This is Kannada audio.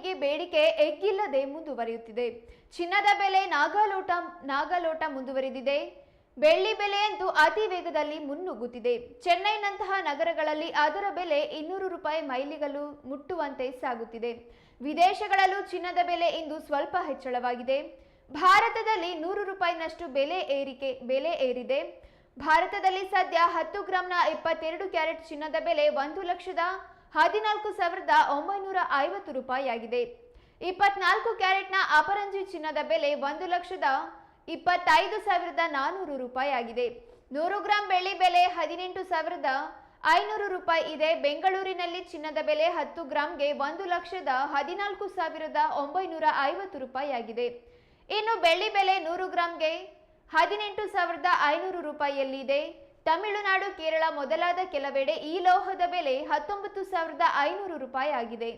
ಬೆಳ್ಳಿಗೆ ಬೇಡಿಕೆ ಎಗ್ಗಿಲ್ಲದೆ ಮುಂದುವರಿಯುತ್ತಿದೆ. ಚಿನ್ನದ ಬೆಲೆ ನಾಗಾಲೋಟ ಮುಂದುವರಿದಿದೆ. ಬೆಳ್ಳಿ ಬೆಲೆಯಂತೂ ಅತಿ ವೇಗದಲ್ಲಿ ಮುನ್ನುಗ್ಗುತ್ತಿದೆ. ಚೆನ್ನೈನಂತಹ ನಗರಗಳಲ್ಲಿ ಅದರ ಬೆಲೆ 200 ರೂಪಾಯಿ ಮೈಲಿಗಲ್ಲು ಮುಟ್ಟುವಂತೆ ಸಾಗುತ್ತಿದೆ. ವಿದೇಶಗಳಲ್ಲೂ ಚಿನ್ನದ ಬೆಲೆ ಇಂದು ಸ್ವಲ್ಪ ಹೆಚ್ಚಳವಾಗಿದೆ. ಭಾರತದಲ್ಲಿ 100 ರೂಪಾಯಿನಷ್ಟು ಬೆಲೆ ಏರಿದೆ. ಭಾರತದಲ್ಲಿ ಸದ್ಯ 10 ಗ್ರಾಂನ 22 ಕ್ಯಾರೆಟ್ ಚಿನ್ನದ ಬೆಲೆ 1,14,950 ರೂಪಾಯಿಯಾಗಿದೆ. 24 ಕ್ಯಾರೆಟ್ನ ಅಪರಂಜಿ ಚಿನ್ನದ ಬೆಲೆ 1,25,400 ರೂಪಾಯಿ ಆಗಿದೆ. 100 ಗ್ರಾಂ ಬೆಳ್ಳಿ ಬೆಲೆ 18,500 ರೂಪಾಯಿ ಇದೆ. ಬೆಂಗಳೂರಿನಲ್ಲಿ ಚಿನ್ನದ ಬೆಲೆ 10 ಗ್ರಾಂಗೆ 1,14,950 ರೂಪಾಯಿ ಆಗಿದೆ. ಇನ್ನು ಬೆಳ್ಳಿ ಬೆಲೆ 100 ಗ್ರಾಂಗೆ 18,500 ರೂಪಾಯಿಯಲ್ಲಿದೆ. ತಮಿಳುನಾಡು, ಕೇರಳ ಮೊದಲಾದ ಕೆಲವೆಡೆ ಈ ಲೋಹದ ಬೆಲೆ 19,500 ರೂಪಾಯಿ ಆಗಿದೆ.